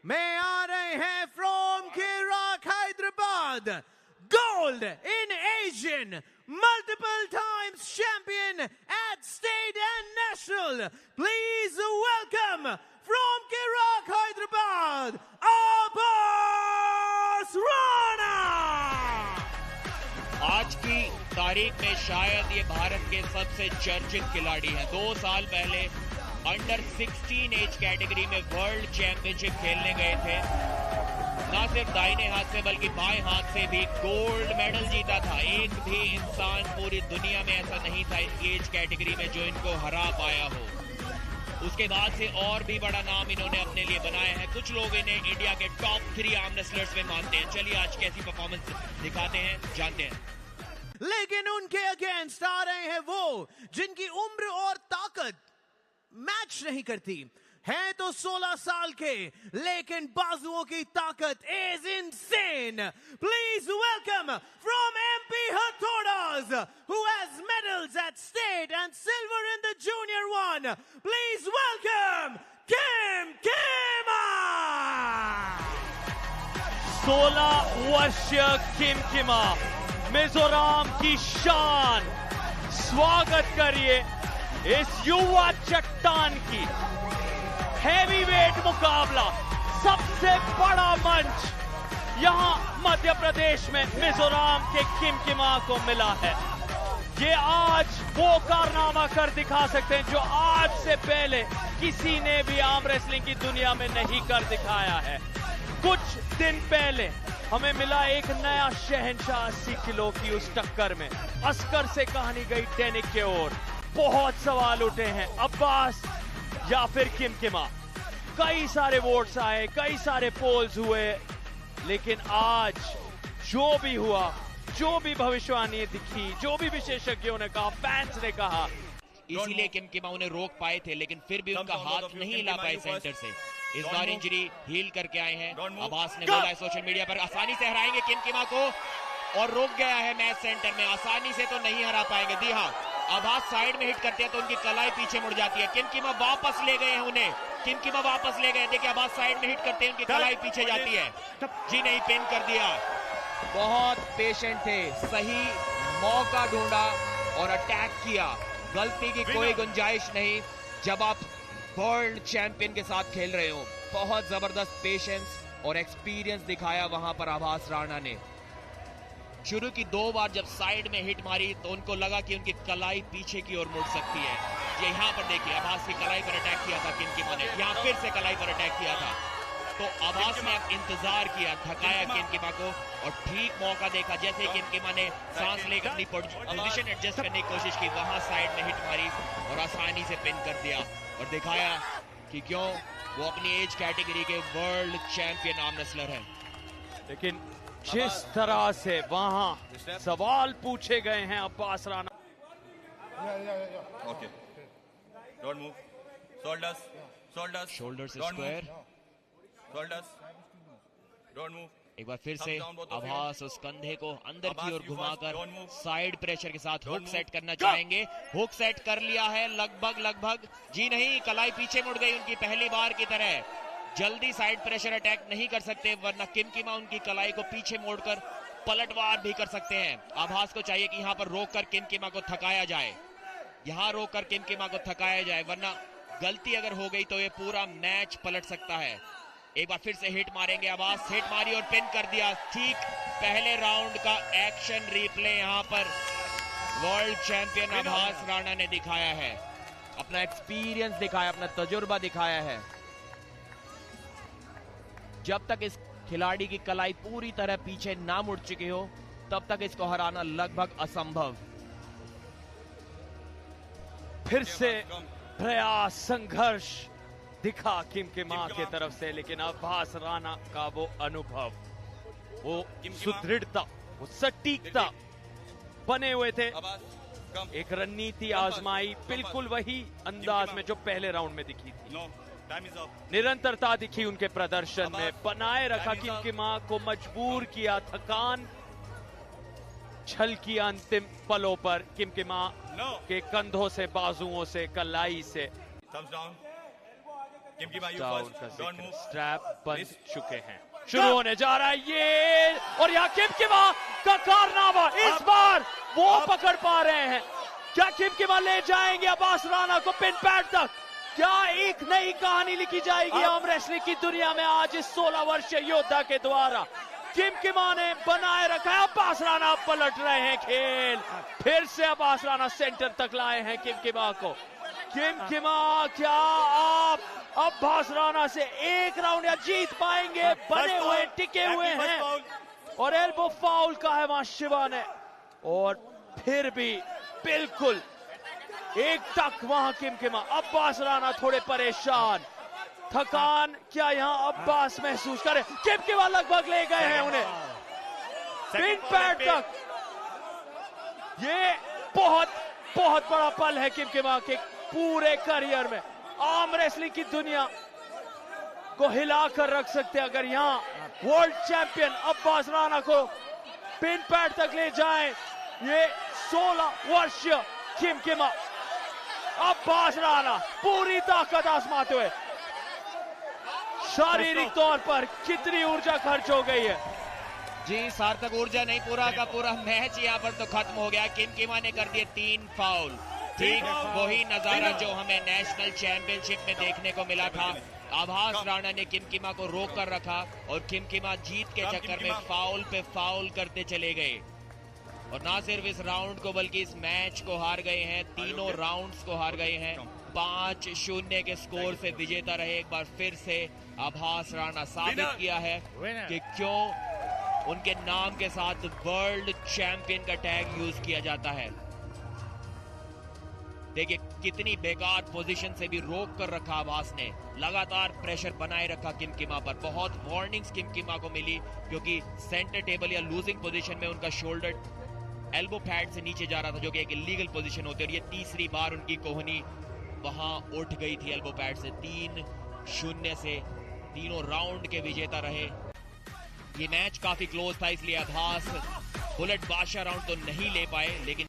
में आ रहे हैं फ्रॉम किराक Hyderabad, gold in Asian, multiple times champion at state and national. Please welcome from Kirak Hyderabad, Abbas Rana. आज की तारीख में शायद ये भारत के सबसे चर्चित खिलाड़ी हैं। 2 साल पहले अंडर 16 एज कैटेगरी में वर्ल्ड चैंपियनशिप खेलने गए थे। ना सिर्फ दाहिने हाथ से बल्कि बाएं हाथ से भी गोल्ड मेडल जीता था। एक भी इंसान पूरी दुनिया में ऐसा नहीं था इनकी एज कैटेगरी में जो इनको हरा पाया हो। उसके बाद से और भी बड़ा नाम इन्होंने अपने लिए बनाया है। कुछ लोग इन्हें इंडिया के टॉप 3 आर्म रेसलर्स में मानते हैं। चलिए आज कैसी परफॉर्मेंस दिखाते हैं, जानते हैं। लेकिन उनके अगेंस्ट आ रहे हैं वो जिनकी उम्र और ताकत मैच नहीं करती। हैं तो 16 साल के, लेकिन बाजुओं की ताकत is insane. Please welcome from MP Hathodas, who has medals at state and silver in the junior one. Please welcome Kim Kima. 16 वर्षीय किम किमा, मिजोरम की शान। स्वागत करिए इस युवा चट्टान की। हैवीवेट मुकाबला, सबसे बड़ा मंच यहां मध्य प्रदेश में मिजोरम के किम किमा को मिला है। ये आज वो कारनामा कर दिखा सकते हैं जो आज से पहले किसी ने भी आर्म रेसलिंग की दुनिया में नहीं कर दिखाया है। कुछ दिन पहले हमें मिला एक नया शहंशाह 80 किलो की उस टक्कर में। अस्कर से कहानी गई टेनिक के ओर। बहुत सवाल उठे हैं, अब्बास या फिर किम किमा। कई सारे वोट्स आए, कई सारे पोल्स हुए, लेकिन आज जो भी हुआ, जो भी भविष्यवाणी दिखी, जो भी विशेषज्ञों ने कहा, फैंस ने कहा, इसीलिए किम किमा उन्हें रोक पाए थे, लेकिन फिर भी उनका हाथ नहीं हिला पाए सेंटर से। इस बार इंजरी हील करके आए हैं। अब्बास ने बोला है सोशल मीडिया पर आसानी से हराएंगे किम किमा को, और रोक गया है मैच सेंटर में। आसानी से तो नहीं हरा पाएंगे। दी हाँ, अब्बास साइड में हिट करते हैं तो उनकी कलाई पीछे मुड़ जाती है। किम किमा वापस ले गए हैं उन्हें। किम किमा वापस ले गए। देखिए अब्बास साइड में हिट करते हैं, उनकी कलाई पीछे जाती है। जी नहीं, पिन कर दिया। बहुत पेशेंट थे, सही मौका ढूंढा और अटैक किया। गलती की कोई गुंजाइश नहीं जब आप वर्ल्ड चैंपियन के साथ खेल रहे हो। बहुत जबरदस्त पेशेंस और एक्सपीरियंस दिखाया वहां पर अब्बास राणा ने। शुरू की 2 बार जब साइड में हिट मारी तो उनको लगा कि उनकी कलाई पीछे की ओर मुड़ सकती है। ये यहाँ पर देखिए, अब्बास की कलाई पर अटैक किया था किम किमा ने, यहाँ फिर से कलाई पर अटैक किया था। तो अब्बास ने अब इंतजार किया, थकाया किम किमा को, और ठीक मौका देखा। जैसे ही किम किमा ने सांस लेकर अपनी पोजीशन एडजस्ट करने की कोशिश की, वहां साइड में हिट मारी और आसानी से पिन कर दिया और दिखाया कि क्यों वो अपनी एज कैटेगरी के वर्ल्ड चैंपियन आर्म रेसलर है। लेकिन जिस तरह से वहां सवाल पूछे गए हैं Abbas Rana. Okay. Don't move. Shoulders. Shoulder से स्क्वायर। Shoulders. Don't move. एक बार फिर से अब्बास उस कंधे को अंदर की ओर घुमाकर साइड प्रेशर के साथ हुक सेट करना चाहेंगे। हुक सेट कर लिया है लगभग। जी नहीं, कलाई पीछे मुड़ गई उनकी पहली बार की तरह। जल्दी साइड प्रेशर अटैक नहीं कर सकते, वरना किम किमा उनकी कलाई को पीछे मोड़कर पलटवार भी कर सकते हैं। अब्बास को चाहिए कि यहां पर रोककर किम किमा को थकाया जाए। यहां रोककर किम किमा को थकाया जाए, वरना गलती अगर हो गई तो ये पूरा मैच पलट सकता है। एक बार फिर से हिट मारेंगे अब्बास। हिट मारी और पिन कर दिया। ठीक पहले राउंड का एक्शन रिप्ले यहां पर वर्ल्ड चैंपियन अब्बास राणा ने दिखाया है। अपना एक्सपीरियंस दिखाया, अपना तजुर्बा दिखाया है। जब तक इस खिलाड़ी की कलाई पूरी तरह पीछे ना मुड़ चुकी हो, तब तक इसको हराना लगभग असंभव। फिर से प्रयास, संघर्ष दिखा किम किमा की तरफ से, लेकिन अब्बास राणा का वो अनुभव, वो सुदृढ़ता, वो सटीकता बने हुए थे। एक रणनीति आजमाई, बिल्कुल वही अंदाज में जो पहले राउंड में दिखी थी। निरंतरता दिखी उनके प्रदर्शन में, बनाए रखा किम किमा को, मजबूर किया। थकान छल किया अंतिम पलों पर किम किमा के कंधों से, बाजुओं से, कलाई से। Kim Ki-ma, you down first. का Don't जिक्र, move. स्ट्रैप बन Please. चुके हैं। शुरू होने जा रहा है ये, और यहाँ किम किमा का कारनामा, इस बार वो पकड़ पा रहे हैं। क्या किम किमा ले जाएंगे अब्बास राणा को पिन पैड तक? क्या एक नई कहानी लिखी जाएगी आर्म रेसलिंग की दुनिया में आज इस 16 वर्षीय योद्धा के द्वारा? किम किमा ने बनाए रखा है, अब्बास राणा पलट रहे हैं खेल। फिर से अब्बास राणा सेंटर तक लाए हैं किम किमा को। किम किमा, क्या आप अब्बास राणा से एक राउंड या जीत पाएंगे? बने हुए टिके हुए हैं, और एल्बो फाउल का है वहां शिवा ने, और फिर भी बिल्कुल एक तक वहां किम किमा। अब्बास राणा थोड़े परेशान, थकान क्या यहाँ अब्बास महसूस करे? किम किमा लगभग ले गए हैं उन्हें पिन पैड तक। ये बहुत बहुत बड़ा पल है किम किमा के पूरे करियर में। आर्म रेसलिंग की दुनिया को हिला कर रख सकते हैं अगर यहाँ वर्ल्ड चैंपियन अब्बास राणा को पिन पैड तक ले जाएं। ये 16 वर्षीय किम किमा, अब्बास राणा पूरी ताकत आजमाते हुए। शारीरिक तौर पर कितनी ऊर्जा खर्च हो गई है जी, सार्थक ऊर्जा नहीं, पूरा का पूरा मैच यहाँ पर तो खत्म हो गया। किम किमा ने कर दिए 3 फाउल। ठीक वही नजारा जो हमें नेशनल चैंपियनशिप में देखने को मिला था। अब्बास राणा ने किम किमा को रोक कर रखा, और किम किमा जीत के चक्कर में फाउल पे फाउल करते चले गए, और ना सिर्फ इस राउंड को बल्कि इस मैच को हार गए हैं। तीनों राउंड्स को हार गए हैं। 5-0 के स्कोर से विजेता रहे एक बार फिर से अब्बास राणा। साबित किया है कि क्यों उनके नाम के साथ वर्ल्ड चैंपियन का टैग यूज किया जाता है। देखिए कितनी बेकार पोजीशन से भी रोक कर रखा अब्बास ने, लगातार प्रेशर बनाए रखा किम किमा पर। बहुत वार्निंग्स किम किमा को मिली, क्योंकि सेंटर टेबल या लूजिंग पोजीशन में उनका शोल्डर एल्बो पैड से नीचे जा रहा था, जो कि एक इलीगल पोजीशन होती है, और ये तीसरी बार उनकी कोहनी वहां उठ गई थी एल्बो पैड से। 3-0 से तीनों राउंड के विजेता रहे। ये मैच काफी क्लोज था, इसलिए अब्बास बुलेट बादशाह राउंड तो नहीं ले पाए, लेकिन